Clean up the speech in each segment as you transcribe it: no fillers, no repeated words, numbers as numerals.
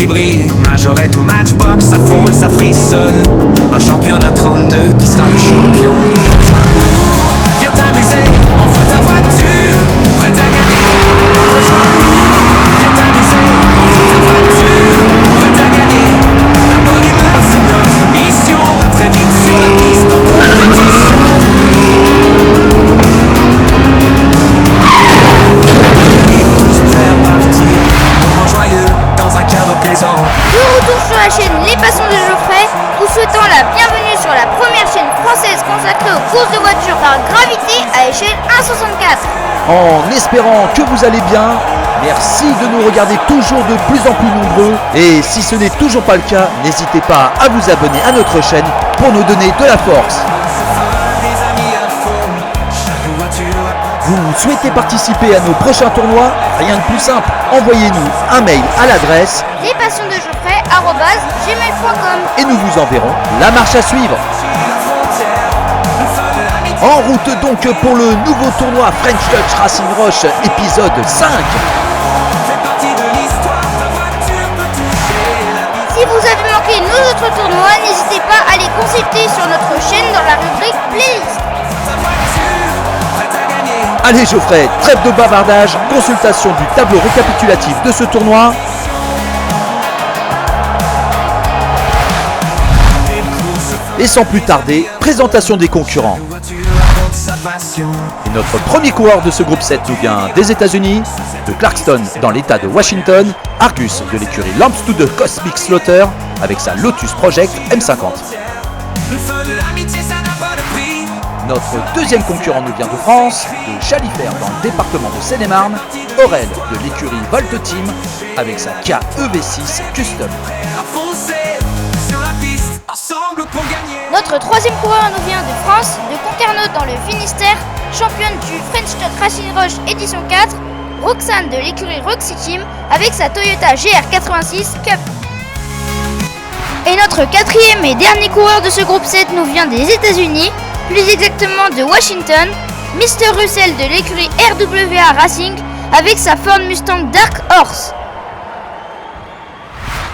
qui brille. Majorette ou matchbox, ça foule, ça frissonne. Un championnat 32 qui sera le champion. Viens t'amuser, on voit ta voiture, prête à gagner. Viens t'amuser, on voit ta voiture, prête à gagner. La bonne humeur, c'est notre mission. Très vite sur la piste, en compétition. De retour sur la chaîne Les Passions de Geoffrey, vous souhaitons la bienvenue sur la première chaîne française consacrée aux courses de voitures par gravité à échelle 1,64. En espérant que vous allez bien, merci de nous regarder toujours de plus en plus nombreux. Et si ce n'est toujours pas le cas, n'hésitez pas à vous abonner à notre chaîne pour nous donner de la force. Vous souhaitez participer à nos prochains tournois? Rien de plus simple, envoyez-nous un mail à l'adresse lespassionsdegeoffrey@gmail.com et nous vous enverrons la marche à suivre. En route donc pour le nouveau tournoi French Touch Racing Roche épisode 5. Si vous avez manqué nos autres tournois, n'hésitez pas à les consulter sur notre chaîne dans la rubrique Playlist. Allez Geoffrey, trêve de bavardage, consultation du tableau récapitulatif de ce tournoi. Et sans plus tarder, présentation des concurrents. Et notre premier coureur de ce groupe 7 nous vient des États-Unis, de Clarkston dans l'état de Washington, Argus de l'écurie Lamps to the Cosmic Slaughter avec sa Lotus Project M50. Notre deuxième concurrent nous vient de France, de Chalifert dans le département de Seine-et-Marne, Aurel de l'écurie Volt Team avec sa Kia EV6 Custom. Notre troisième coureur nous vient de France, de Concarneau dans le Finistère, championne du French Touch Racing Roche édition 4, Roxane de l'écurie Roxy Team avec sa Toyota GR86 Cup. Et notre quatrième et dernier coureur de ce groupe 7 nous vient des États-Unis, plus exactement de Washington, Mr. Russell de l'écurie RWA Racing avec sa Ford Mustang Dark Horse.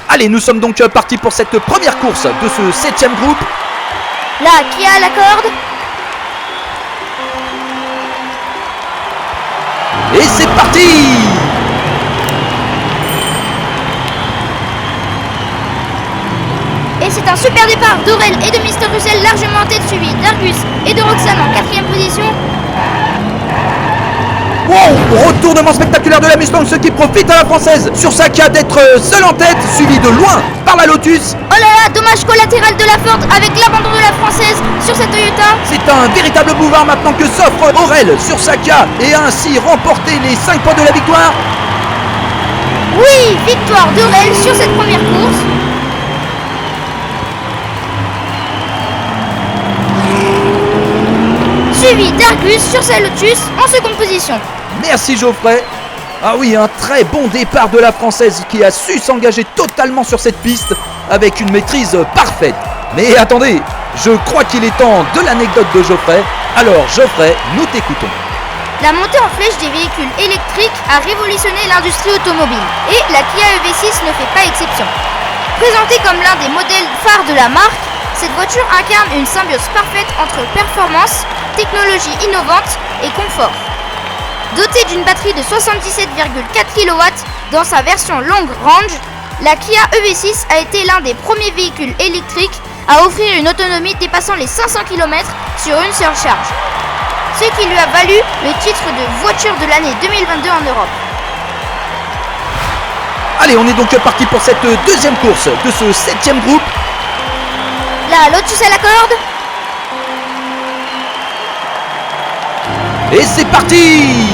Allez, nous sommes donc partis pour cette première course de ce 7e groupe. La Kia à la corde. Et c'est parti! Et c'est un super départ d'Aurel et de Mr. Russell largement en tête, suivi d'Argus et de Roxane en 4e position. Wow, retournement spectaculaire de la Mustang, ce qui profite à la française sur sa Kia d'être seule en tête, suivi de loin par la Lotus. Oh là là, dommage collatéral de la Ford avec l'abandon de la française sur sa Toyota. C'est un véritable boulevard maintenant que s'offre Aurel sur sa Kia et a ainsi remporté les 5 points de la victoire. Oui, victoire d'Aurel sur cette première course. Suivi d'Argus sur sa Lotus en seconde position. Merci Geoffrey. Ah oui, un très bon départ de la française qui a su s'engager totalement sur cette piste avec une maîtrise parfaite. Mais attendez, je crois qu'il est temps de l'anecdote de Geoffrey. Alors Geoffrey, nous t'écoutons. La montée en flèche des véhicules électriques a révolutionné l'industrie automobile et la Kia EV6 ne fait pas exception. Présentée comme l'un des modèles phares de la marque, cette voiture incarne une symbiose parfaite entre performance, technologie innovante et confort. Dotée d'une batterie de 77,4 kW dans sa version long range, la Kia EV6 a été l'un des premiers véhicules électriques à offrir une autonomie dépassant les 500 km sur une seule charge. Ce qui lui a valu le titre de voiture de l'année 2022 en Europe. Allez, on est donc parti pour cette deuxième course de ce 7e groupe. La Lotus à la corde. Et c'est parti!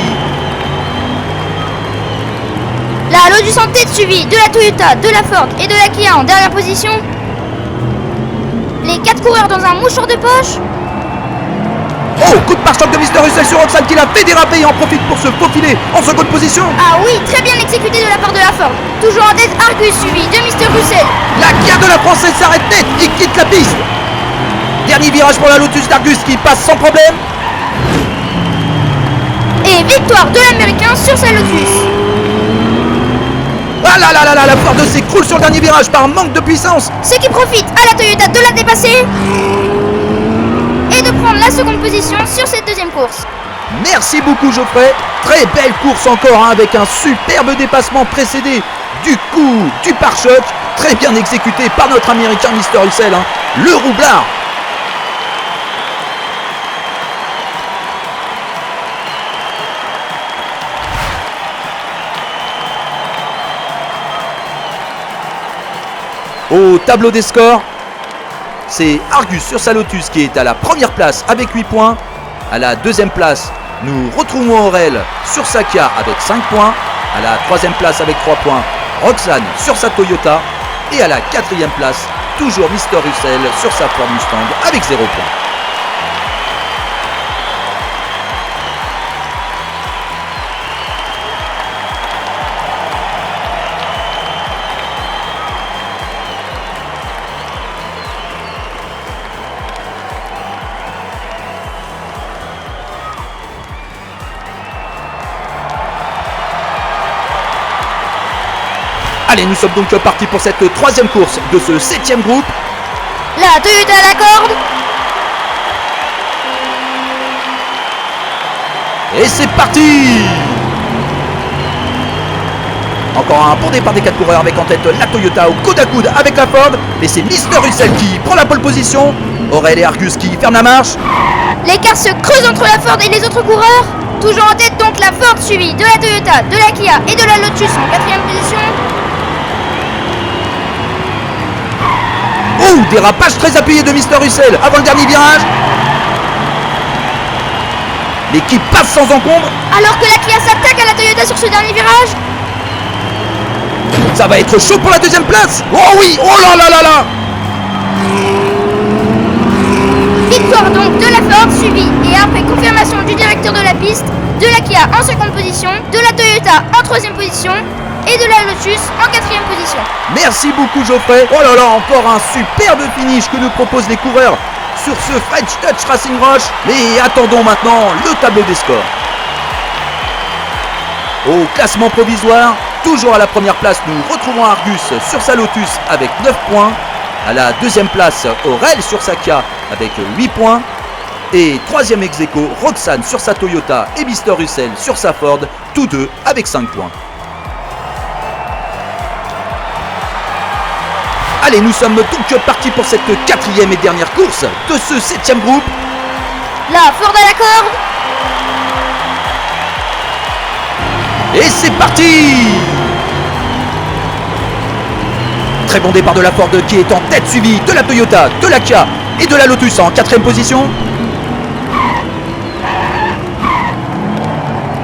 La Lotus en tête suivie de la Toyota, de la Ford et de la Kia en dernière position. Les 4 coureurs dans un mouchoir de poche. Oh, coup de pare-choc de Mr. Russell sur Roxane qui l'a fait déraper et en profite pour se faufiler en seconde position. Ah oui, très bien exécuté de la part de la Ford. Toujours en tête Argus suivi de Mr. Russell. La Kia de la française s'arrête net et quitte la piste. Dernier virage pour la Lotus d'Argus qui passe sans problème. Et victoire de l'Américain sur sa Lotus. là là là là là, la Ford s'écroule sur le dernier virage par manque de puissance. Ce qui profite à la Toyota de la dépasser et de prendre la seconde position sur cette deuxième course. Merci beaucoup Geoffrey. Très belle course encore hein, avec un superbe dépassement précédé du coup du pare-choc. Très bien exécuté par notre américain Mr. Russell, hein, le roublard. Au tableau des scores, c'est Argus sur sa Lotus qui est à la première place avec 8 points. À la deuxième place, nous retrouvons Aurel sur sa Kia avec 5 points. À la troisième place avec 3 points, Roxane sur sa Toyota. Et à la quatrième place, toujours Mr. Russell sur sa Ford Mustang avec 0 points. Allez, nous sommes donc partis pour cette troisième course de ce 7e groupe. La Toyota à la corde. Et c'est parti! Encore un bon départ des 4 coureurs avec en tête la Toyota au coude à coude avec la Ford. Et c'est Mr. Russell qui prend la pole position. Aurel et Argus qui ferment la marche. L'écart se creuse entre la Ford et les autres coureurs. Toujours en tête donc la Ford suivie de la Toyota, de la Kia et de la Lotus en 4e position. Oh, dérapage très appuyé de Mr. Russell avant le dernier virage. L'équipe passe sans encombre. Alors que la Kia s'attaque à la Toyota sur ce dernier virage. Ça va être chaud pour la deuxième place. Oh oui, oh là là là là. Victoire donc de la Ford suivie et après confirmation du directeur de la piste, de la Kia en seconde position, de la Toyota en 3e position et de la Lotus en 4e position. Merci beaucoup Geoffrey. Oh là là, encore un superbe finish que nous proposent les coureurs sur ce French Touch Racing Rush. Mais attendons maintenant le tableau des scores. Au classement provisoire, toujours à la première place, nous retrouvons Argus sur sa Lotus avec 9 points. À la deuxième place, Aurel sur sa Kia avec 8 points. Et troisième ex-aequo, Roxane sur sa Toyota et Mr. Russell sur sa Ford, tous deux avec 5 points. Allez, nous sommes donc partis pour cette 4e et dernière course de ce 7e groupe. La Ford à la corde. Et c'est parti! Très bon départ de la Ford qui est en tête, suivie de la Toyota, de la Kia et de la Lotus en 4e position.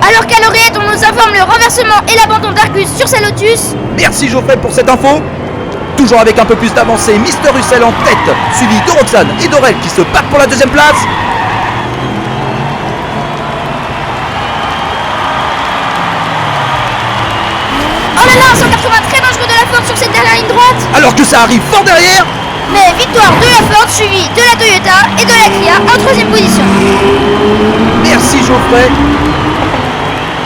Alors qu'à l'oreillette on nous informe le renversement et l'abandon d'Argus sur sa Lotus. Merci Geoffrey pour cette info. Toujours avec un peu plus d'avancée, Mr. Russell en tête, suivi de Roxane et d'Aurel qui se battent pour la deuxième place. Oh là là, 180 très dangereux de la Ford sur cette dernière ligne droite. Alors que ça arrive fort derrière. Mais victoire de la Ford suivie de la Toyota et de la Kia en 3e position. Merci Geoffrey.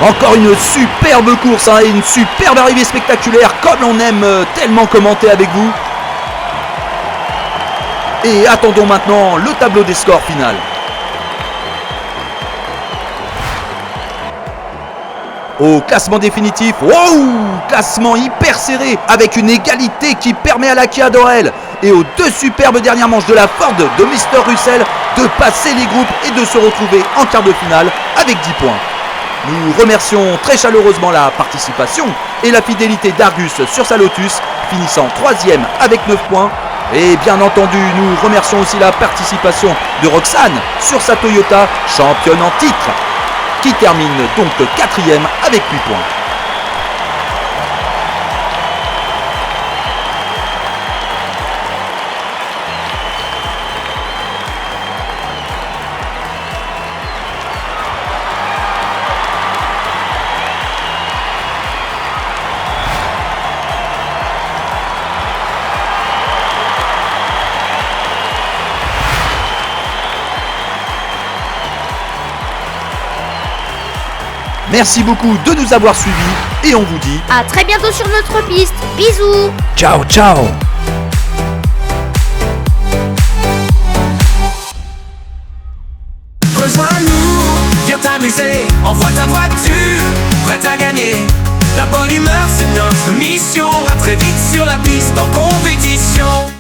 Encore une superbe course hein, et une superbe arrivée spectaculaire comme on aime tellement commenter avec vous. Et attendons maintenant le tableau des scores final. Au classement définitif, wow, classement hyper serré avec une égalité qui permet à la Kia d'Aurel et aux deux superbes dernières manches de la Ford de Mr. Russell de passer les groupes et de se retrouver en quart de finale avec 10 points. Nous remercions très chaleureusement la participation et la fidélité d'Argus sur sa Lotus, finissant 3e avec 9 points. Et bien entendu, nous remercions aussi la participation de Roxane sur sa Toyota, championne en titre, qui termine donc 4e avec 8 points. Merci beaucoup de nous avoir suivis et on vous dit À très bientôt sur notre piste. Bisous. ciao ciao. Rejoins-nous, viens t'amuser, envoie ta voiture, prête à gagner. La bonne humeur c'est notre mission, à très vite sur la piste en compétition.